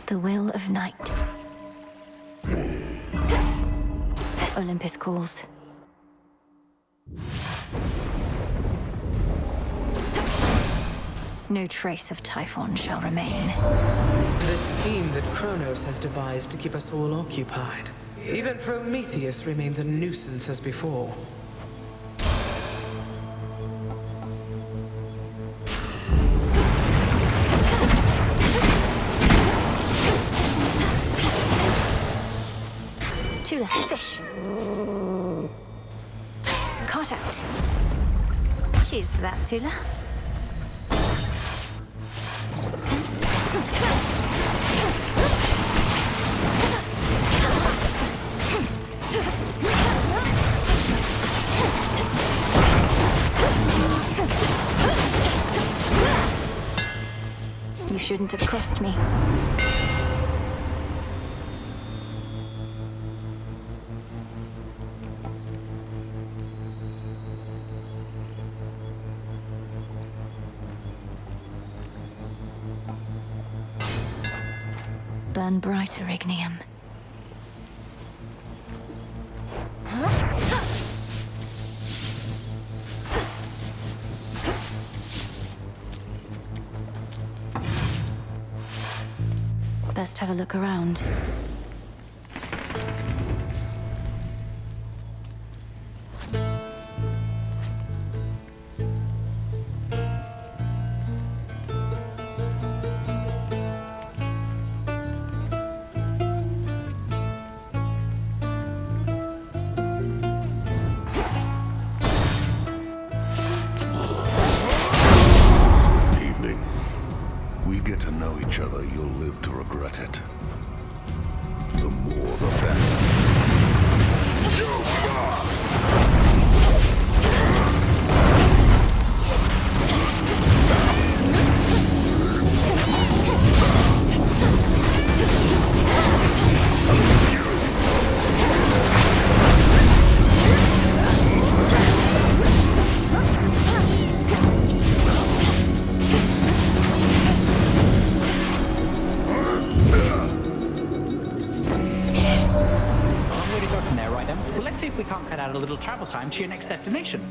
The will of night. Olympus calls. No trace of Typhon shall remain. The scheme that Kronos has devised to keep us all occupied. Even Prometheus remains a nuisance as before. Tula, fish. Caught out. Cheers for that, Tula. You shouldn't have crossed me. Burn brighter, Ignium. Best have a look around. To know each other, you'll live to regret it. The more, the better. You lost! See if we can't cut out a little travel time to your next destination.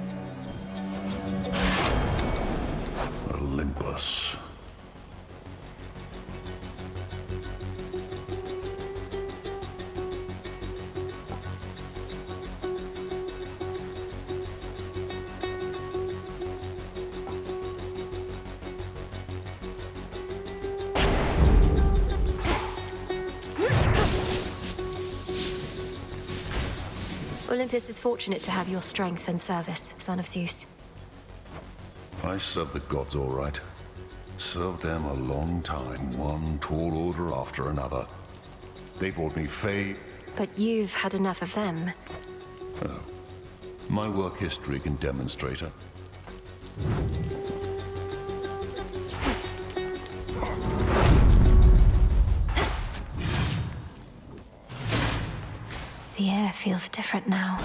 Olympus. Olympus is fortunate to have your strength and service, son of Zeus. I serve the gods all right. Served them a long time, one tall order after another. They brought me fame. But you've had enough of them. Oh. My work history can demonstrate it. The air feels different now.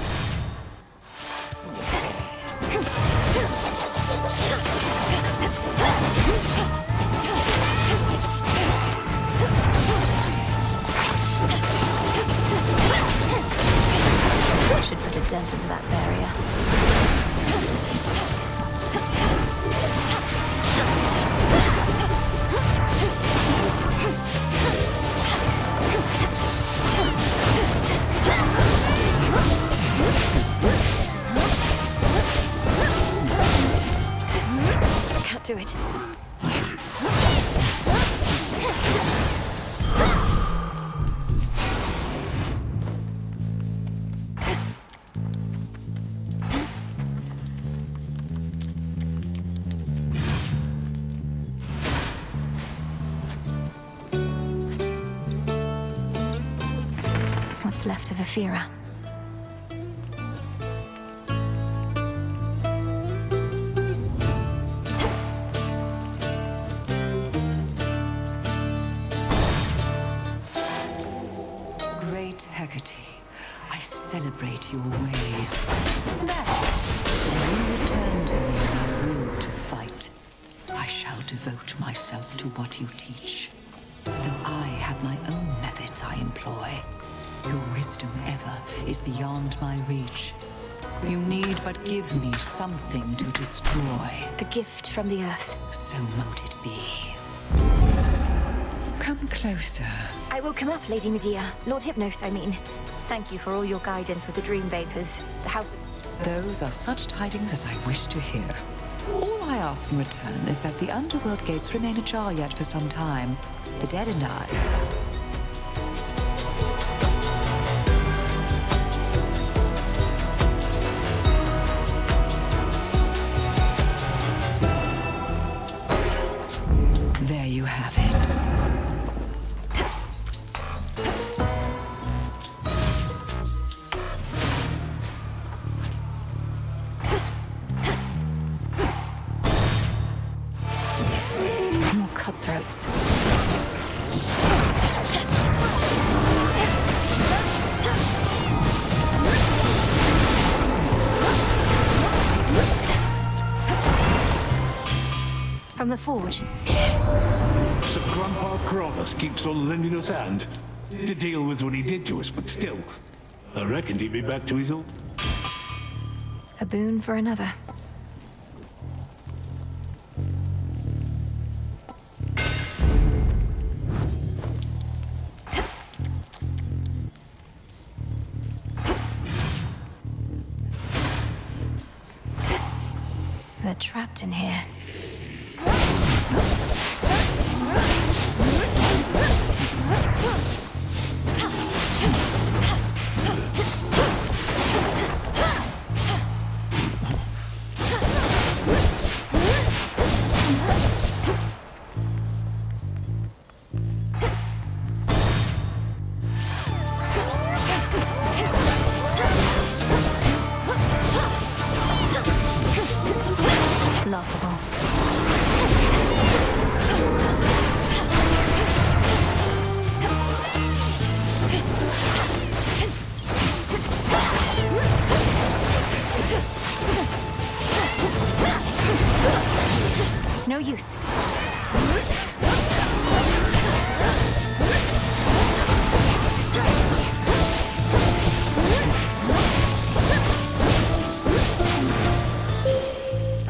I should put a dent into that barrier. Can't do it. What's left of Ephira? Great Hecate, I celebrate your ways. That's it. When you return to me my will to fight, I shall devote myself to what you teach. Though I have of my own methods I employ. Your wisdom ever is beyond my reach. You need but give me something to destroy. A gift from the Earth. So mote it be. Come closer. I will come up, Lady Medea. Lord Hypnos, I mean. Thank you for all your guidance with the Dream Vapors. The House of... Those are such tidings as I wish to hear. All I ask in return is that the underworld gates remain ajar yet for some time. The dead and I. There you have it. More cutthroats. From the forge. So Grandpa Kronos keeps on lending us a hand to deal with what he did to us, but still, I reckoned he'd be back to his old. A boon for another. They're trapped in here. Laughable. It's no use.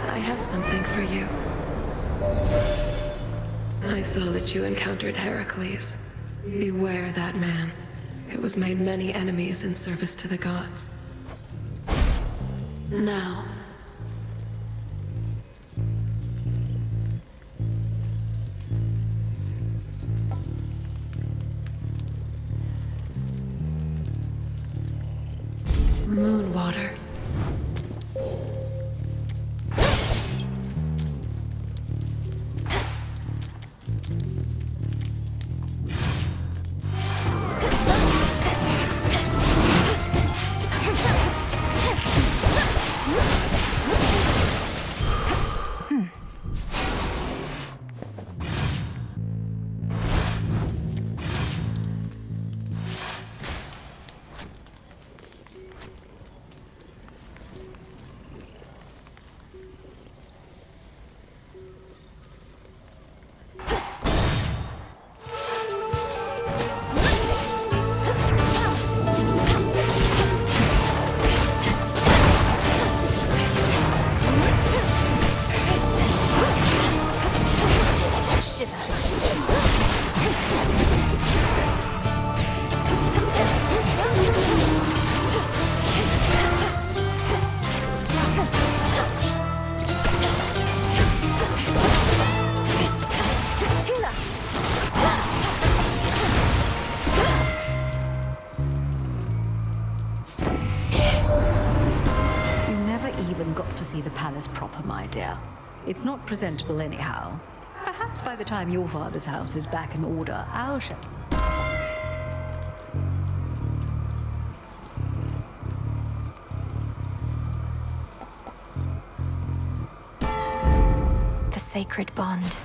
I have something for you. I saw that you encountered Heracles. Beware that man, who has made many enemies in service to the gods. Now, Moonwater. To see the palace proper, my dear. It's not presentable anyhow. Perhaps by the time your father's house is back in order, I'll show you. The sacred bond.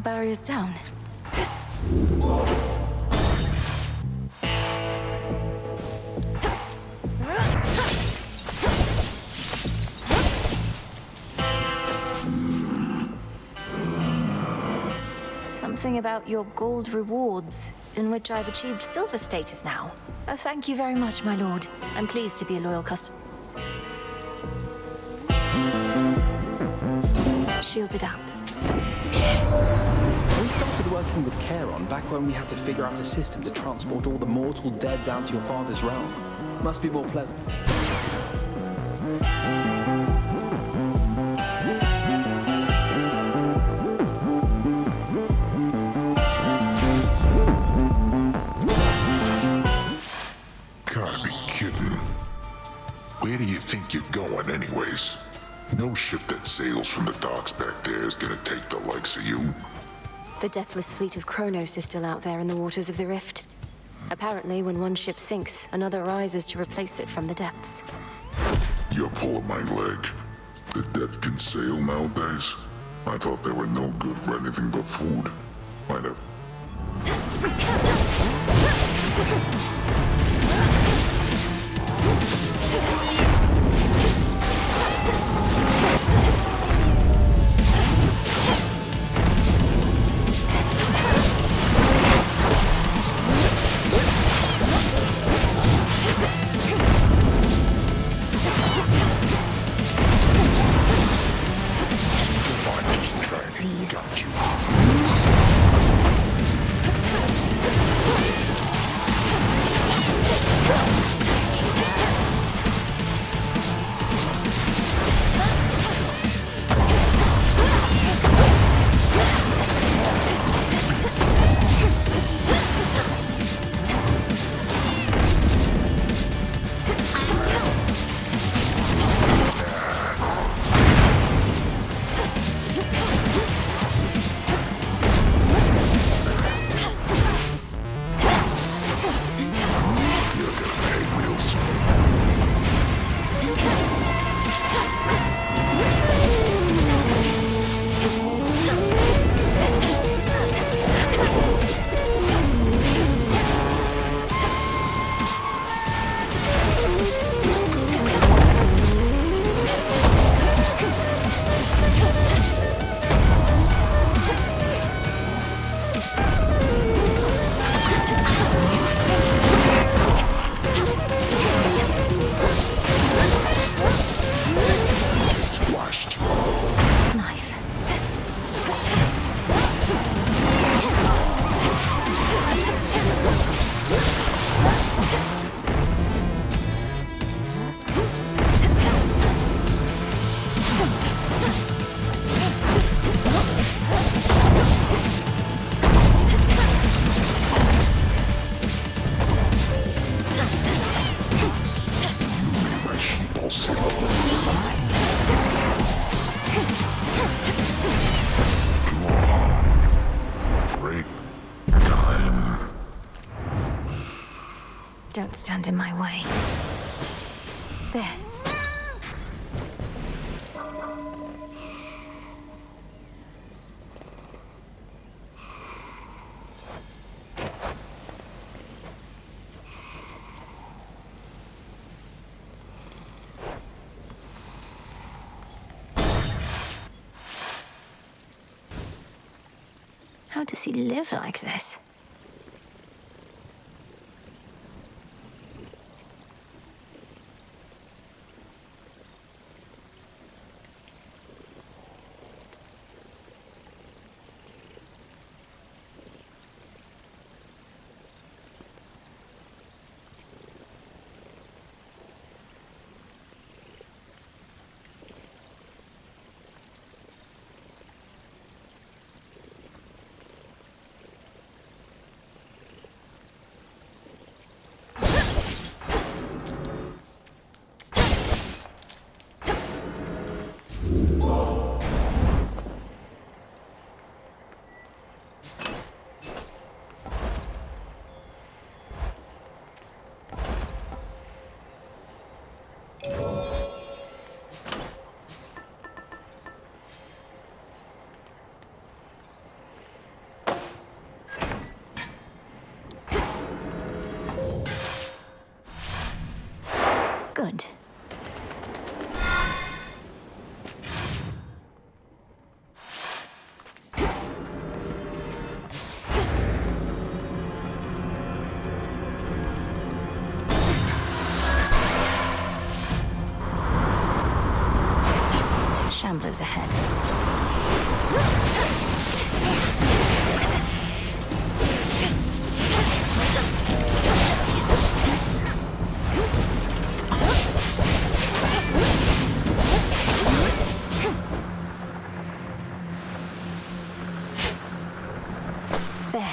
the barrier's down. Something about your gold rewards, in which I've achieved silver status now. Oh, thank you very much, my lord. I'm pleased to be a loyal customer. Shielded up. We started working with Charon back when we had to figure out a system to transport all the mortal dead down to your father's realm. Must be more pleasant. Gotta be kidding. Where do you think you're going anyways? No ship that sails from the docks back there is gonna take the likes of you. The deathless fleet of Kronos is still out there in the waters of the Rift. Apparently, when one ship sinks, another rises to replace it from the depths. You're pulling my leg. The dead can sail nowadays? I thought they were no good for anything but food. Might have. Don't stand in my way. There. How does he live like this? Good. Shamblers ahead. There.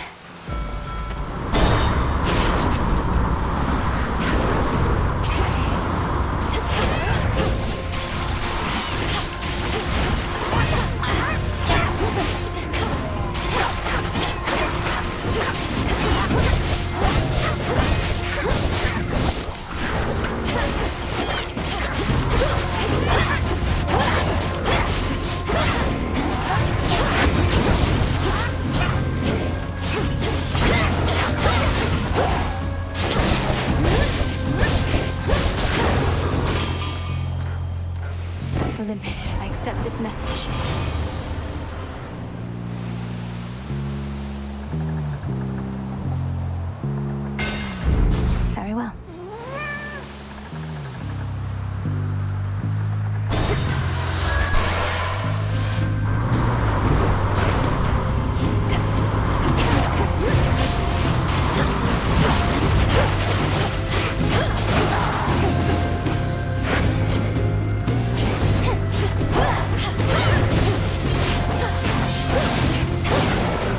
Olympus, I accept this message. Very well.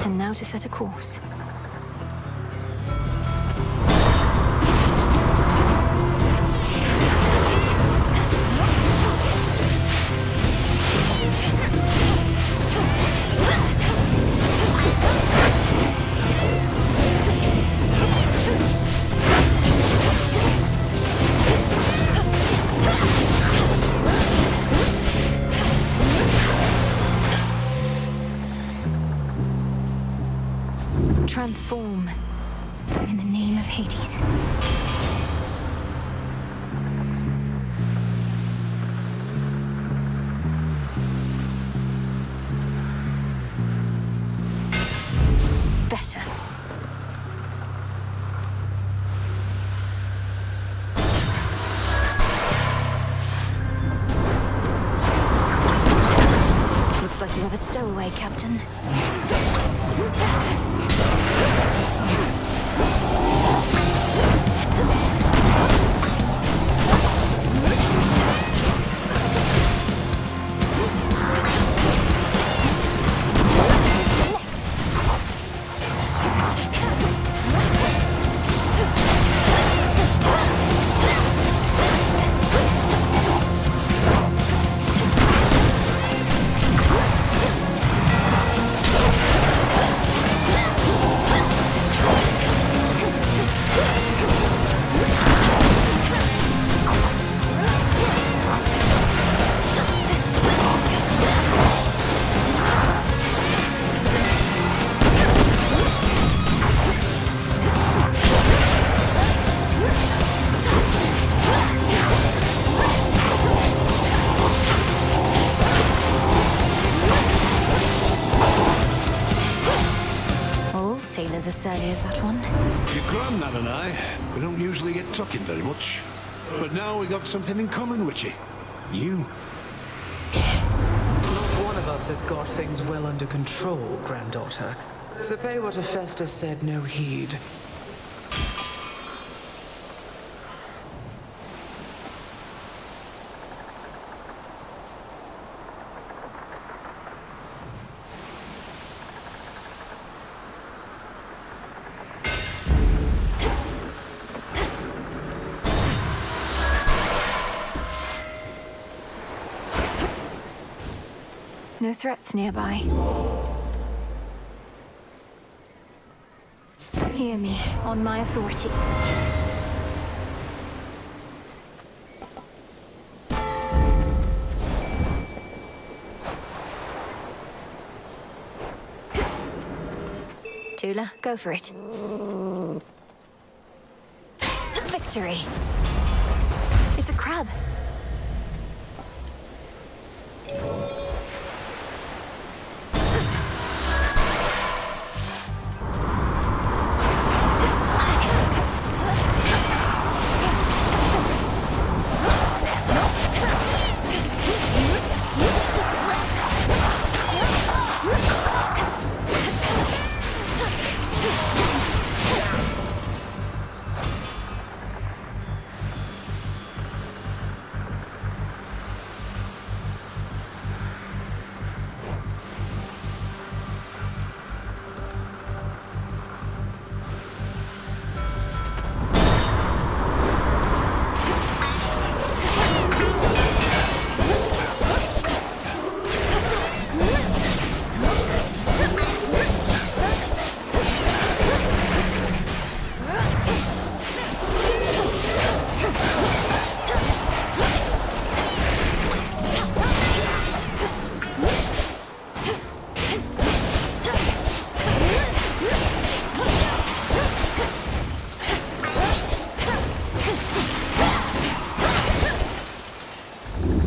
Now to set a course. Transform in the name of Hades. Better. Looks like you have a stowaway, Captain. Sailors as surly as that one. Your granddad and I, we don't usually get talking very much. But now we got something in common, Witchy. You. Not one of us has got things well under control, granddaughter. So pay what Hephaestus said no heed. No threats nearby. Hear me, on my authority. Tula, go for it. Victory! It's a cab.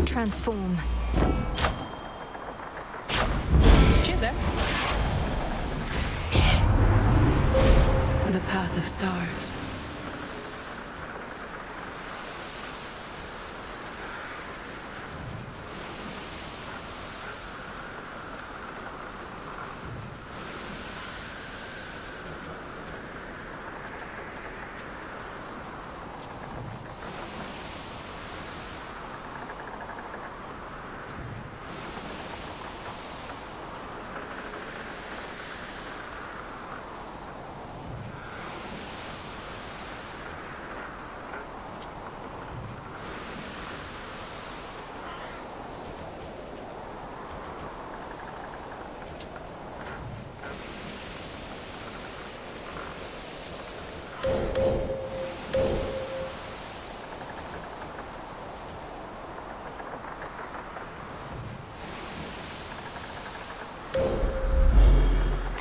Transform. Cheers, Em. The path of stars.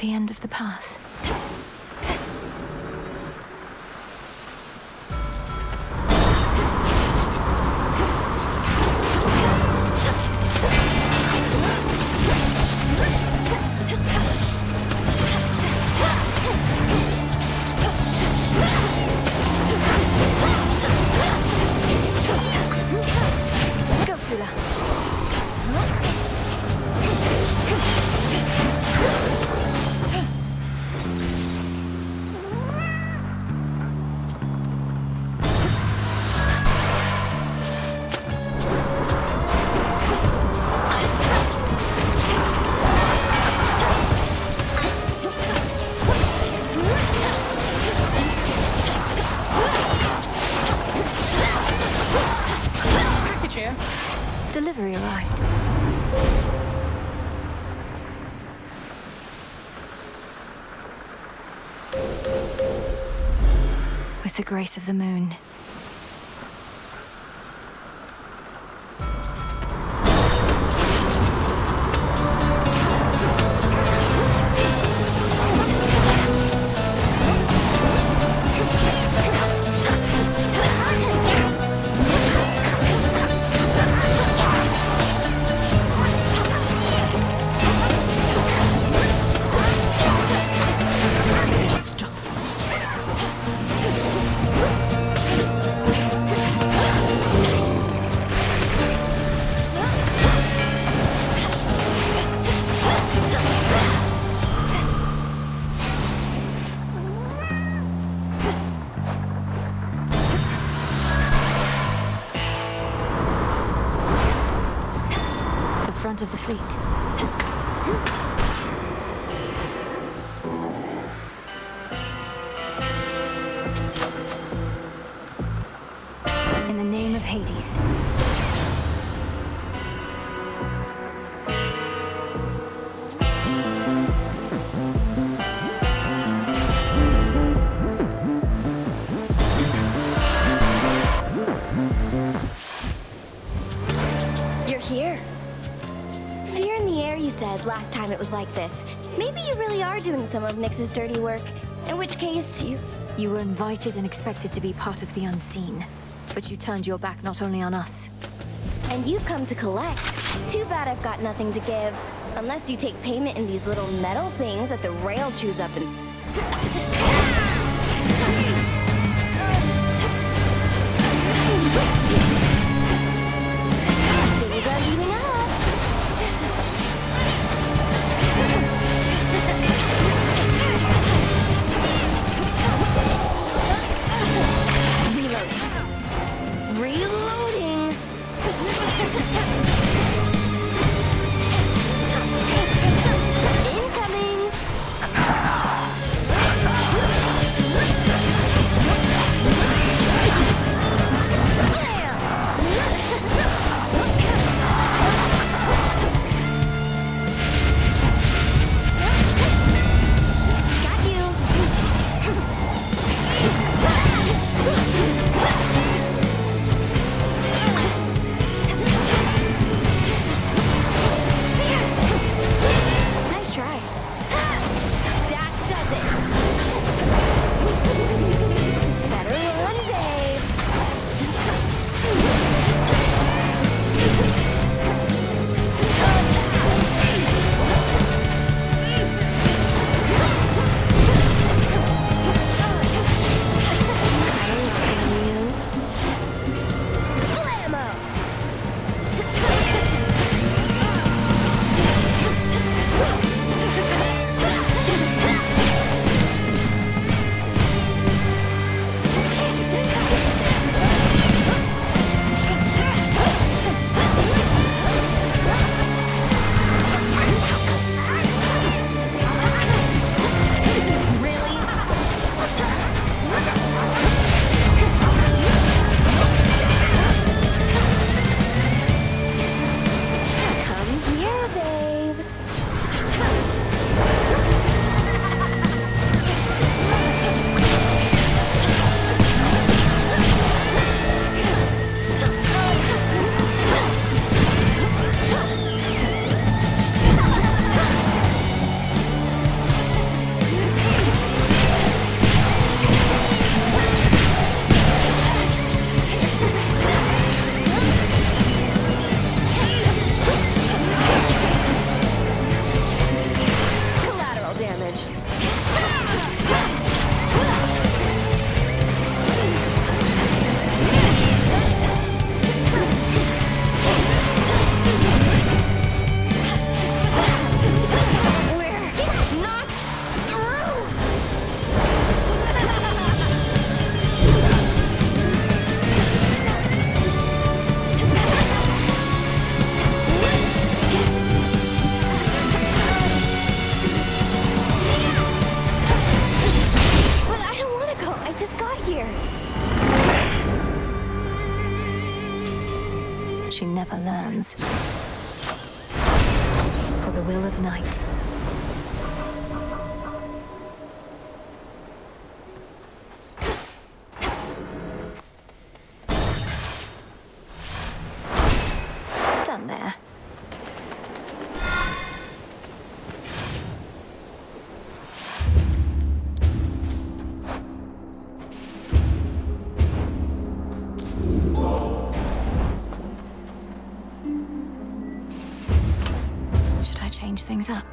The end of the path. Go, Tula. Package here. Delivery arrived. With the grace of the moon. Stop. The front of the fleet. In the name of Hades. You're here. Fear in the air, you said, last time it was like this. Maybe you really are doing some of Nyx's dirty work. In which case, You were invited and expected to be part of the unseen. But you turned your back not only on us. And you've come to collect. Too bad I've got nothing to give. Unless you take payment in these little metal things that the rail chews up and... Things are heating up. Reloading. Incoming. Got you. Nice try. That does it. Better run, babe. Blammo! Come here, babe. Collateral damage. We're not through. But I don't want to go. I just got here. She never learns. For the will of night. Done there. Should I change things up?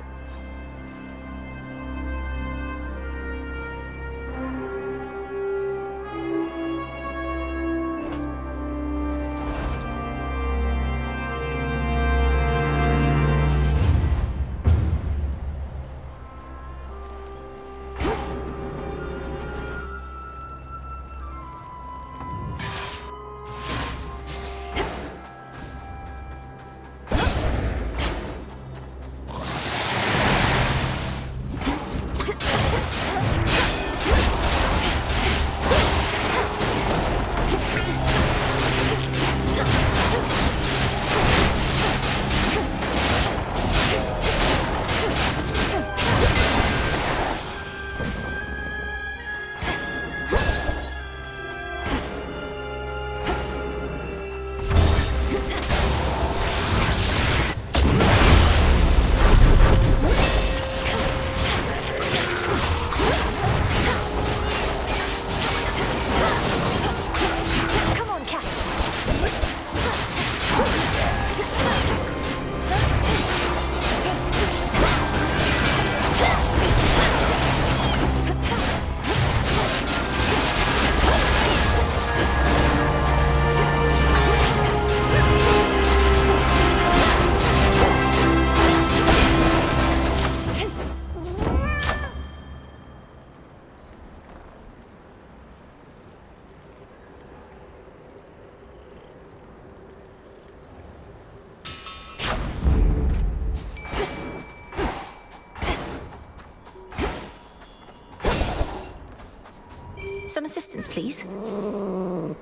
Some assistance, please. And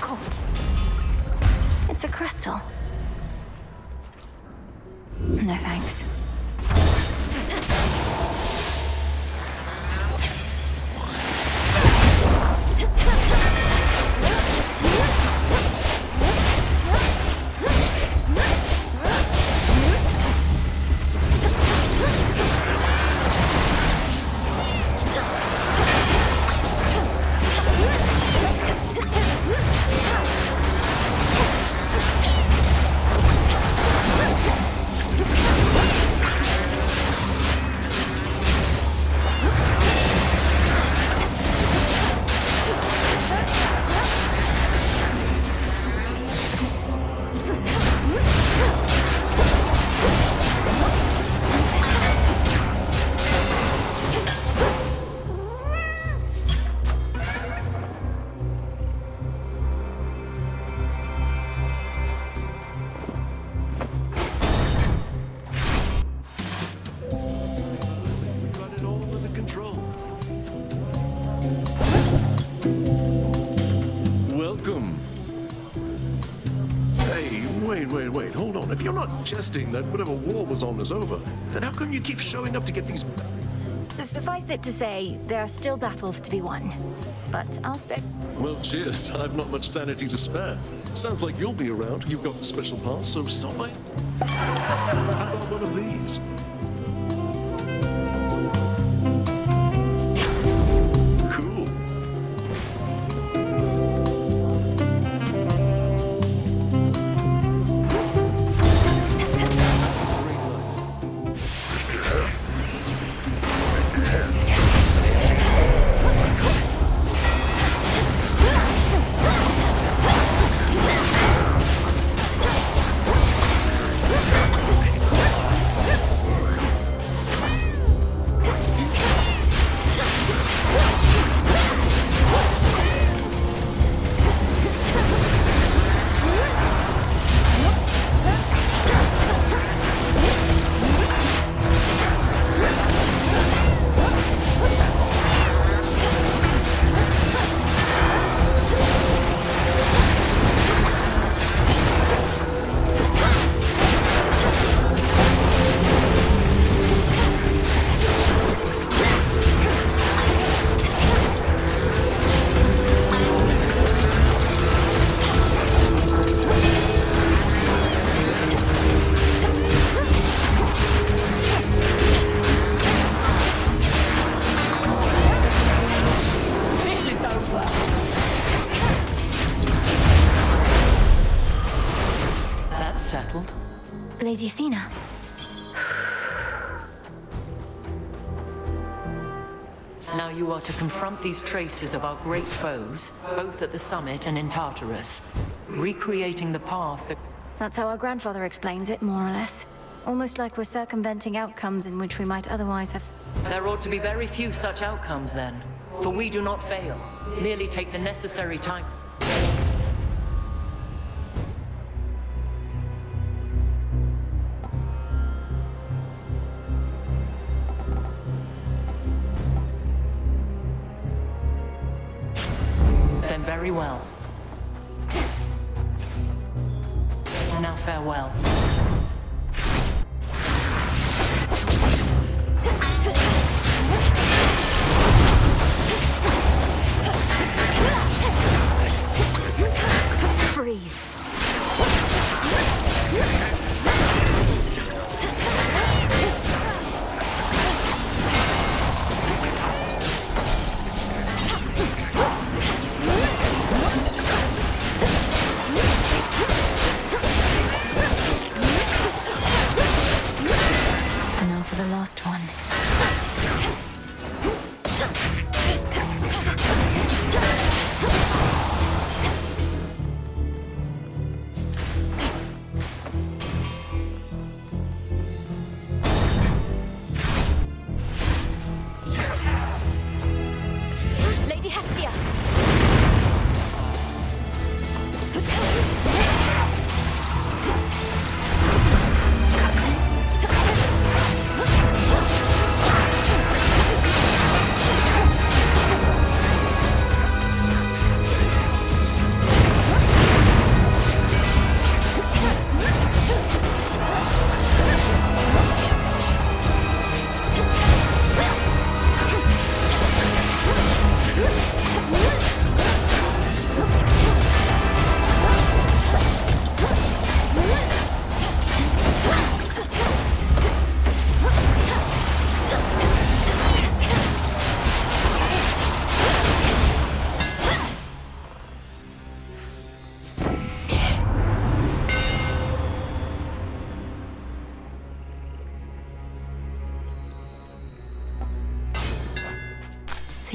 caught. It's a crystal. No thanks. Wait, hold on. If you're not jesting that whatever war was on is over, then how come you keep showing up to get these... Suffice it to say, there are still battles to be won. But I'll spare... Well, cheers. I've not much sanity to spare. Sounds like you'll be around. You've got the special pass, so stop by. How about one of these? Cool. Settled. Lady Athena. Now you are to confront these traces of our great foes, both at the summit and in Tartarus, recreating the path that... That's how our grandfather explains it, more or less. Almost like we're circumventing outcomes in which we might otherwise have... There ought to be very few such outcomes then, for we do not fail, merely take the necessary time. Then very well. Now farewell. Freeze.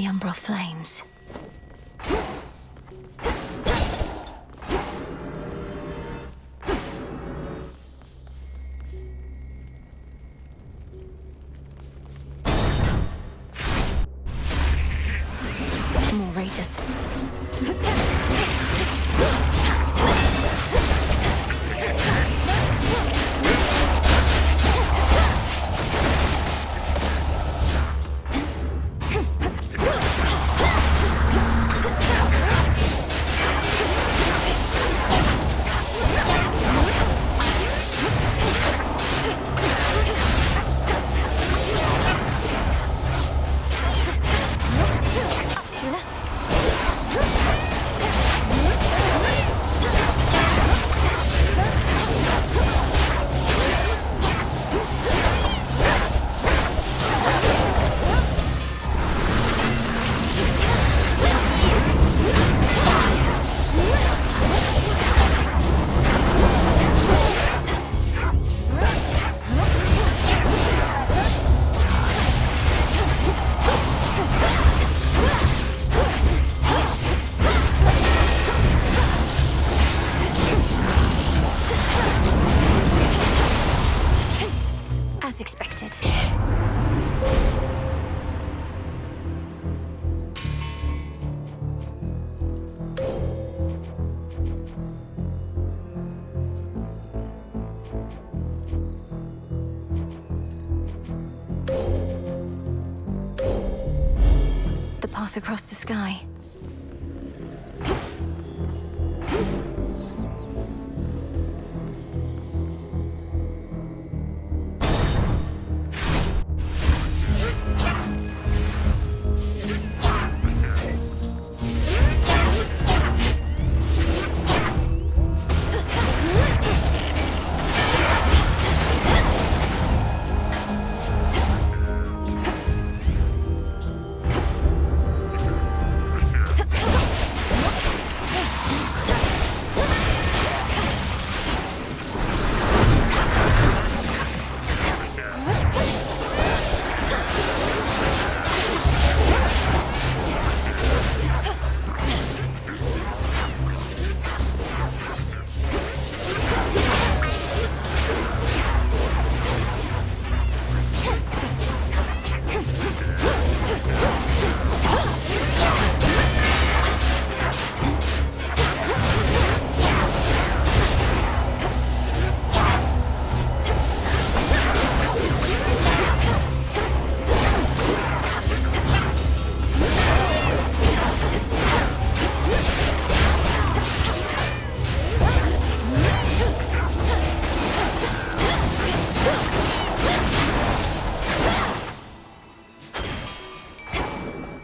the Umbra flames. More raiders. As expected. The path across the sky.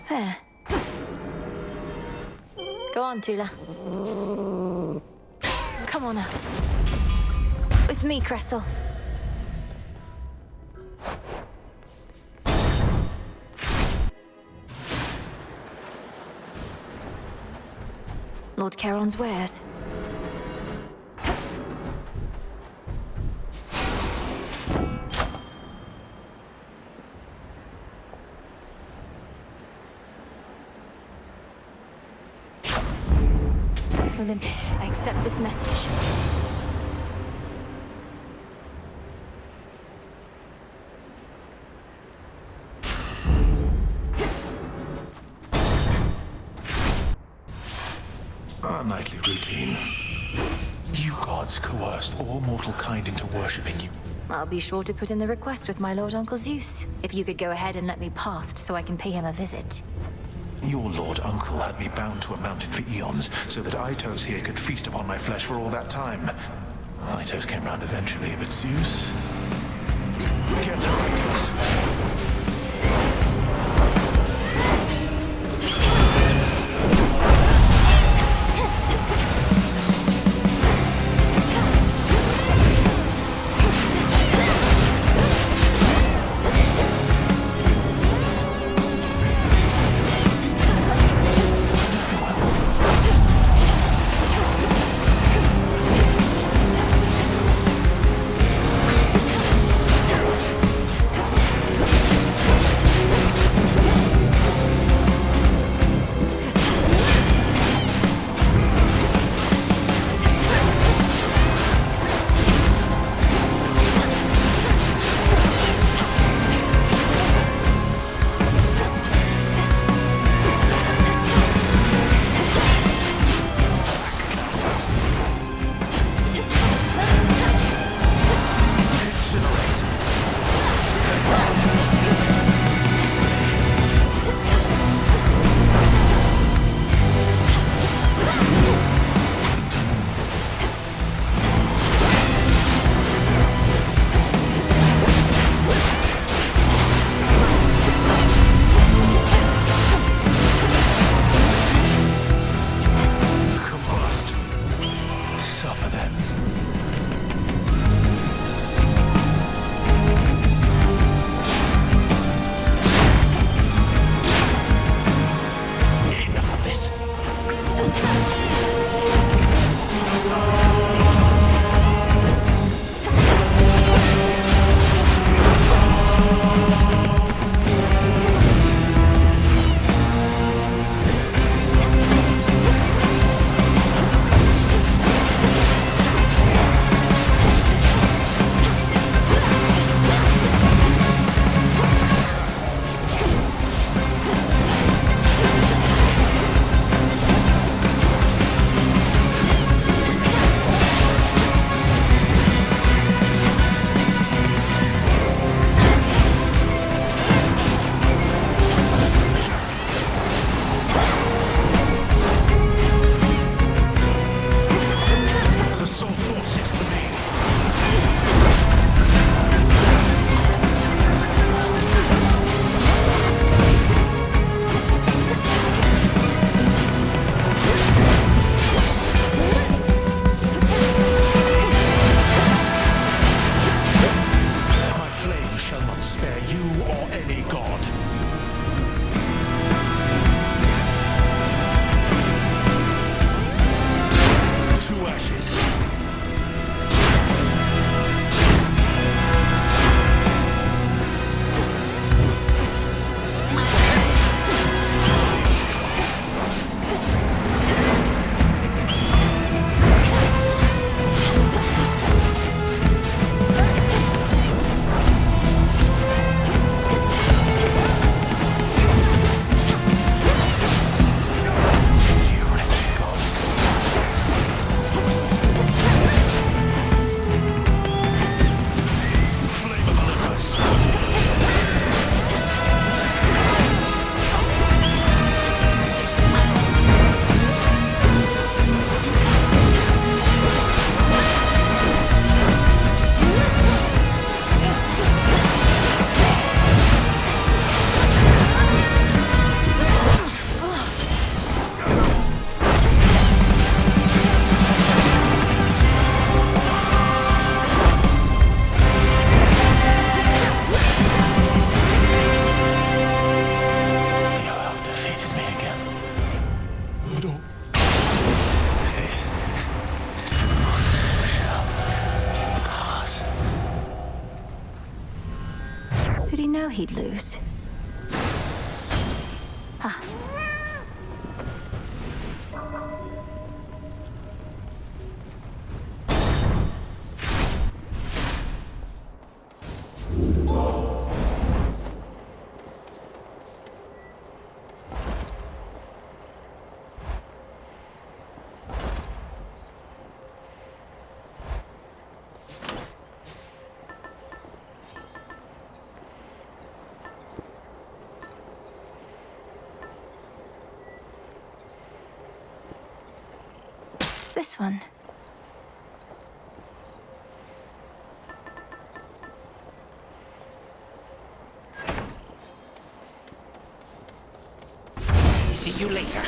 There. Go on, Tula. Come on out. With me, Crystal. Lord Charon's wares. Olympus, I accept this message. Our nightly routine. You gods coerced all mortal kind into worshipping you. I'll be sure to put in the request with my Lord Uncle Zeus. If you could go ahead and let me past so I can pay him a visit. Your Lord Uncle had me bound to a mountain for eons, so that Aitos here could feast upon my flesh for all that time. Aitos came round eventually, but Zeus... Get to Aitos. he'd lose. Ah. This one. See you later.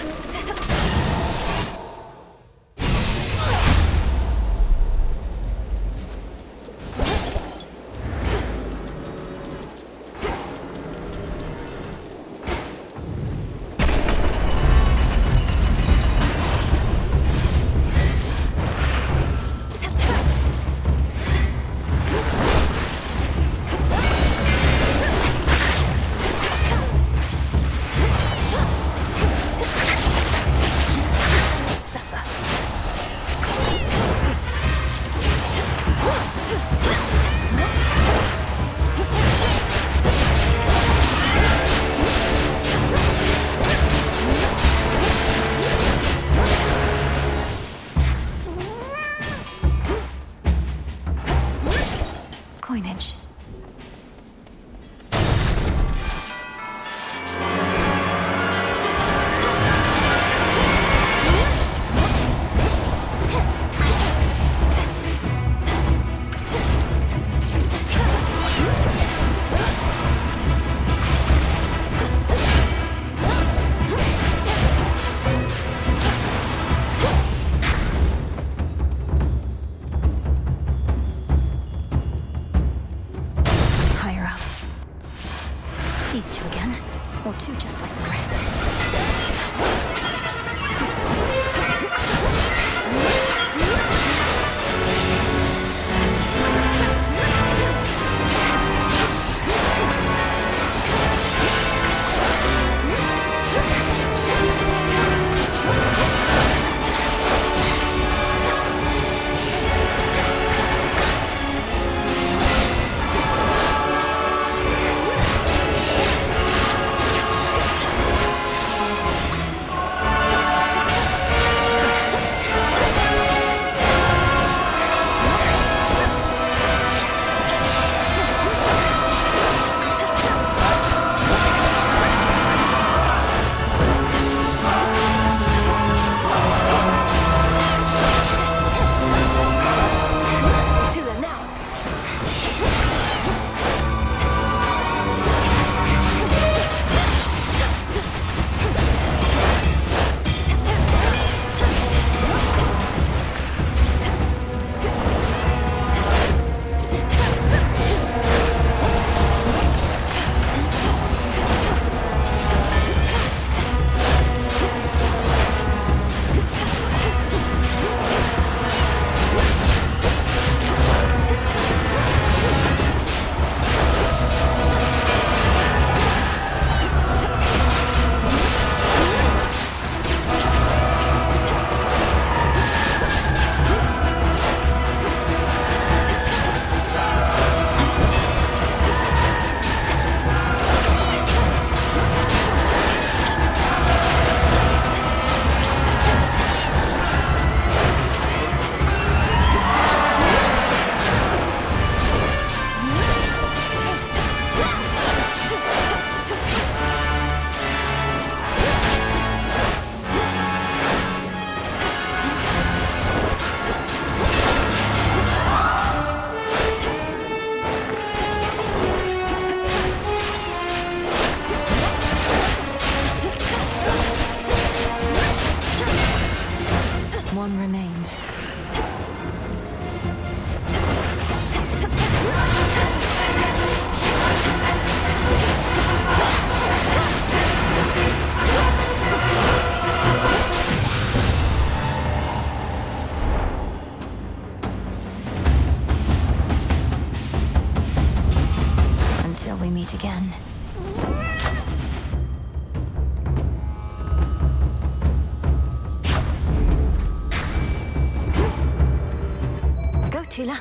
Tula.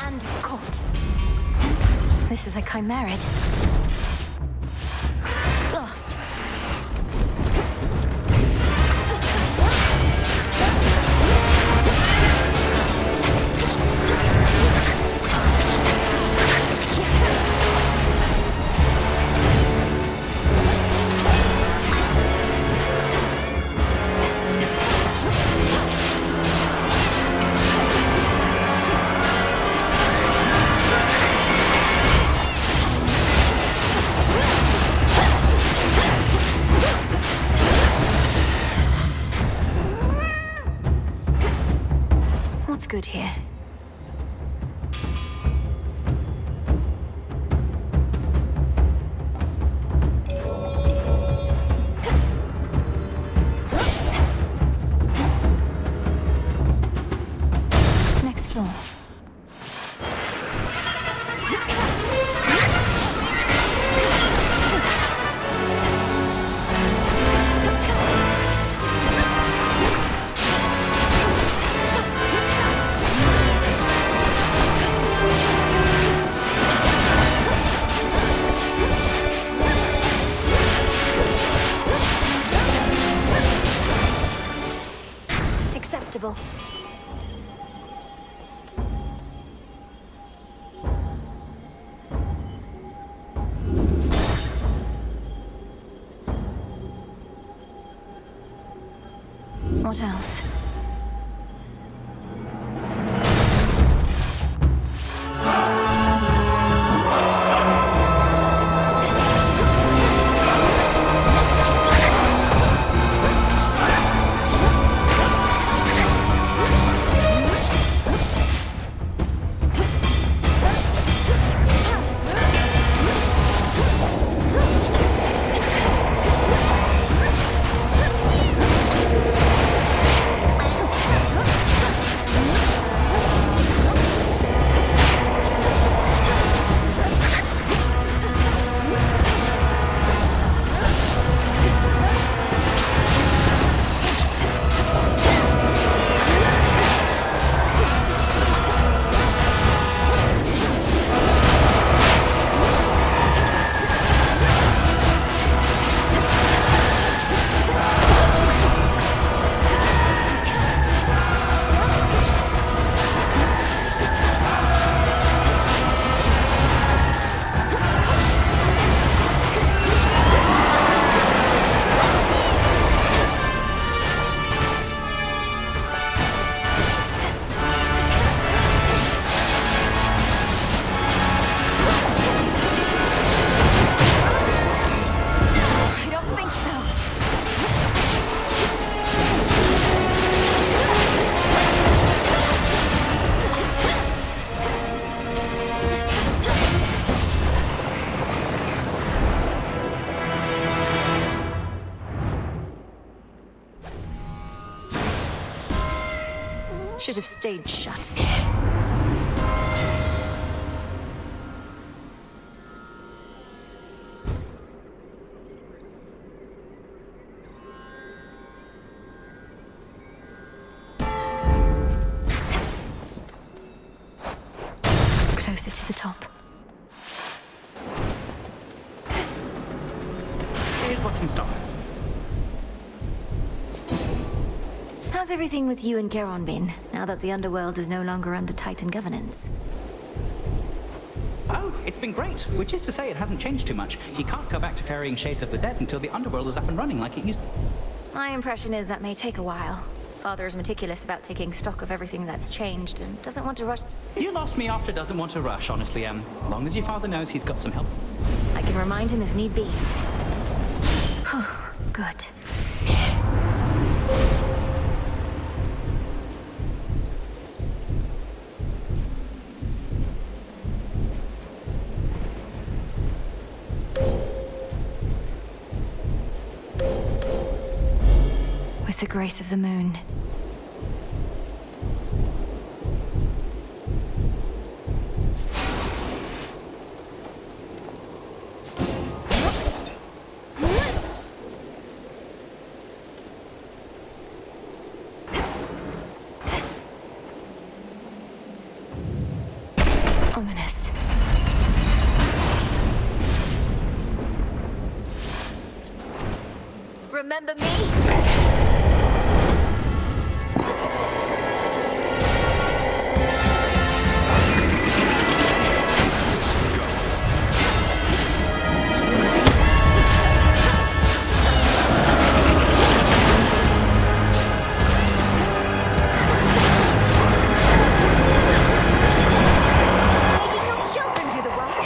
And caught. This is a chimerid. Lost. What's good here? Next floor. Acceptable. What else? Should have stayed shut. Closer to the top. Here's what's in stock. How's everything with you and Charon been, now that the underworld is no longer under Titan governance? Oh, it's been great, which is to say it hasn't changed too much. You can't go back to ferrying Shades of the Dead until the underworld is up and running like it used to. My impression is that may take a while. Father is meticulous about taking stock of everything that's changed and doesn't want to rush. You lost me after doesn't want to rush, honestly, Em. Long as your father knows he's got some help. I can remind him if need be. Good. With the grace of the moon. Ominous. Remember me? Leading your children to the rock?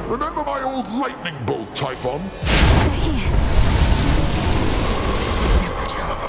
Remember my old lightning bolt, Typhon? They're here. Now's our chance.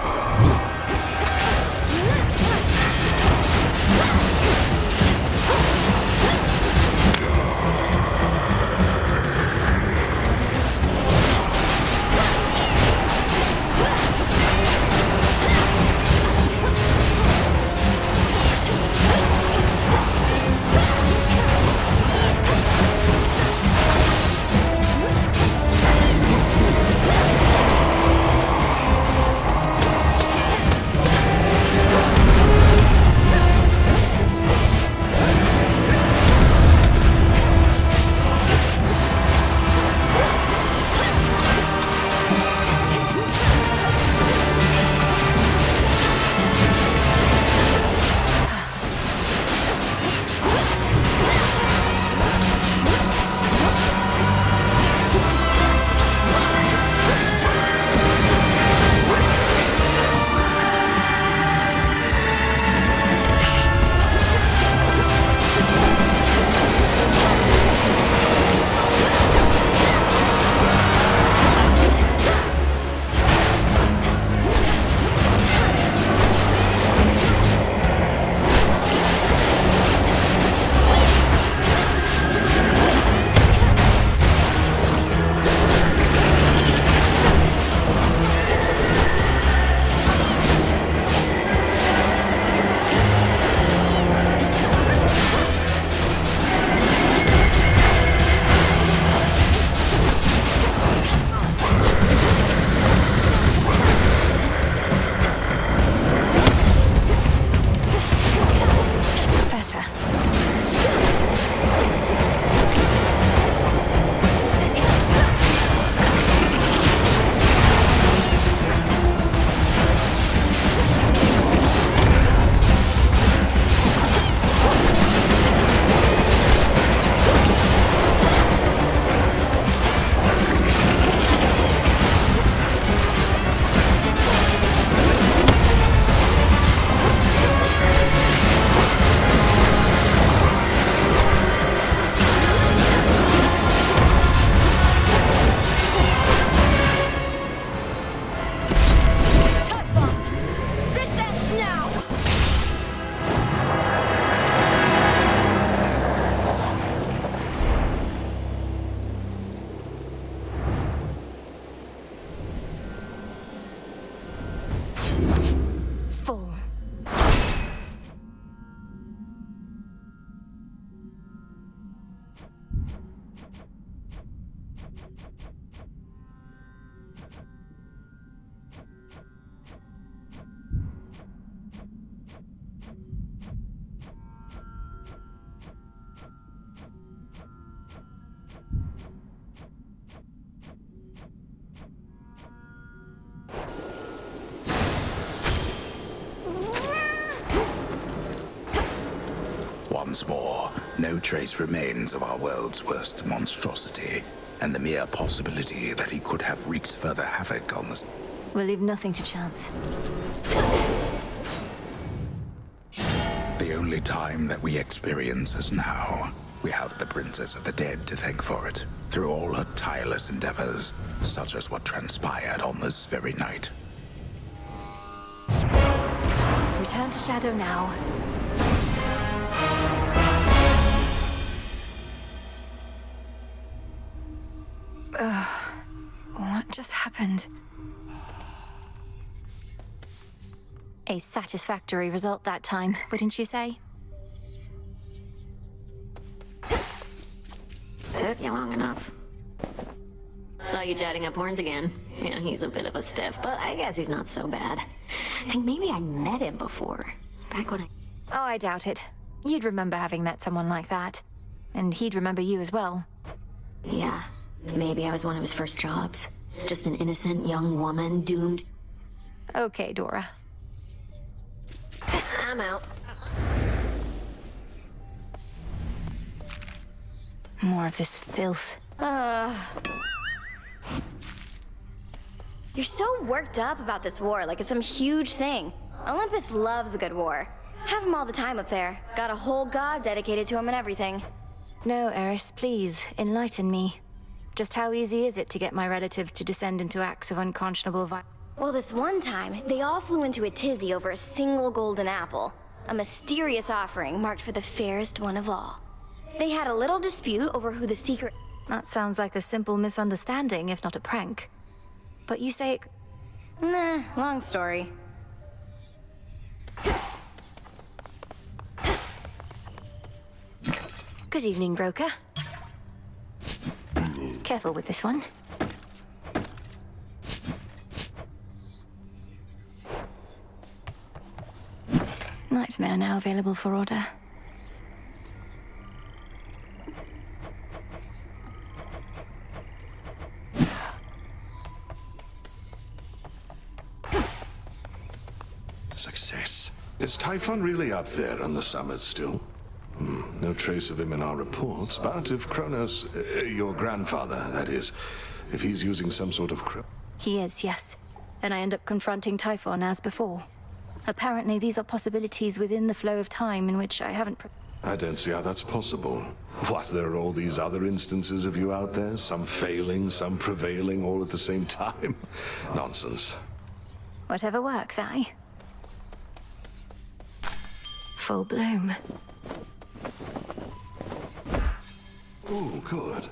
once more, no trace remains of our world's worst monstrosity, and the mere possibility that he could have wreaked further havoc on the... We'll leave nothing to chance. The only time that we experience is now. We have the Princess of the Dead to thank for it, through all her tireless endeavors, such as what transpired on this very night. Return to Shadow now. What just happened? A satisfactory result that time, wouldn't you say? Took you long enough. Saw you chatting up Horns again. Yeah, he's a bit of a stiff, but I guess he's not so bad. I think maybe I met him before. Back when I... Oh, I doubt it. You'd remember having met someone like that. And he'd remember you as well. Yeah, maybe I was one of his first jobs. Just an innocent young woman doomed... Okay, Dora. I'm out. More of this filth. You're so worked up about this war, like it's some huge thing. Olympus loves a good war. Have him all the time up there. Got a whole god dedicated to him and everything. No, Eris, please, enlighten me. Just how easy is it to get my relatives to descend into acts of unconscionable violence? Well, this one time, they all flew into a tizzy over a single golden apple. A mysterious offering marked for the fairest one of all. They had a little dispute over who the secret... That sounds like a simple misunderstanding, if not a prank. But you say it... Nah, long story. Good evening, broker. Careful with this one. Nightmare now available for order. Success. Is Typhon really up there on the summit still? No trace of him in our reports, but if Kronos, your grandfather, that is, if he's using some sort of He is, yes. And I end up confronting Typhon as before. Apparently, these are possibilities within the flow of time in which I haven't... I don't see how that's possible. What, there are all these other instances of you out there? Some failing, some prevailing, all at the same time? Nonsense. Whatever works, aye? Full bloom. Oh, good.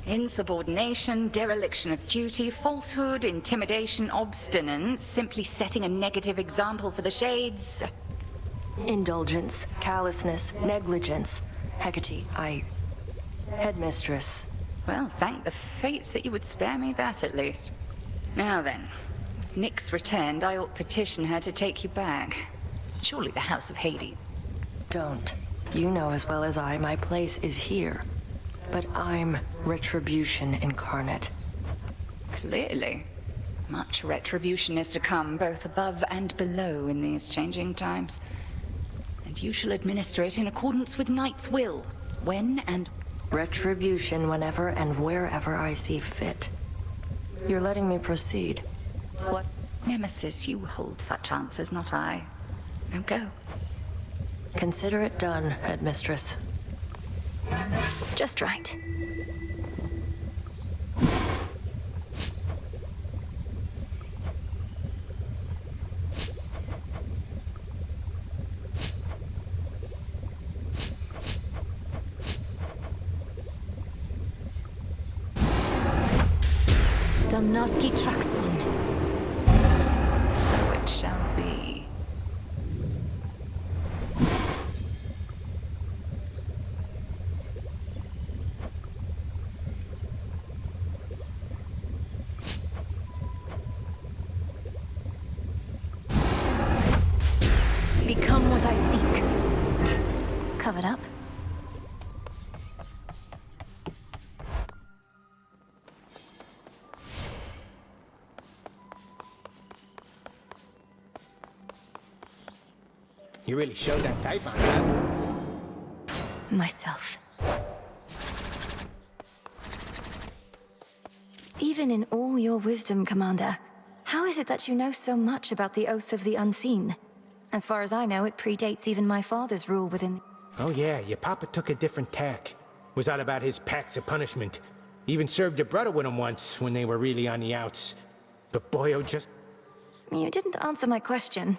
Insubordination, dereliction of duty, falsehood, intimidation, obstinance, simply setting a negative example for the Shades. Indulgence, callousness, negligence. Hecate, Headmistress. Well, thank the fates that you would spare me that at least. Now then, if Nyx returned, I ought petition her to take you back. Surely the House of Hades. Don't. You know as well as I, my place is here. But I'm retribution incarnate. Clearly. Much retribution is to come, both above and below in these changing times. And you shall administer it in accordance with Knight's will, when and... Retribution whenever and wherever I see fit. You're letting me proceed. What? Nemesis, you hold such answers, not I. Now go. Consider it done, Headmistress. Just right. Domnoski Traxon. So it shall be. Become what I seek. Covered up. You really showed that type on that. Myself. Even in all your wisdom, Commander, how is it that you know so much about the Oath of the Unseen? As far as I know, it predates even my father's rule within... Oh yeah, your papa took a different tack. Was all about his packs of punishment. Even served your brother with him once, when they were really on the outs. But boyo just... You didn't answer my question.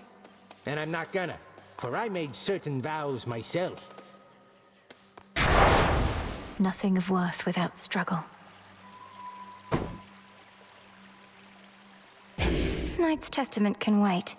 And I'm not gonna, for I made certain vows myself. Nothing of worth without struggle. Knight's Testament can wait.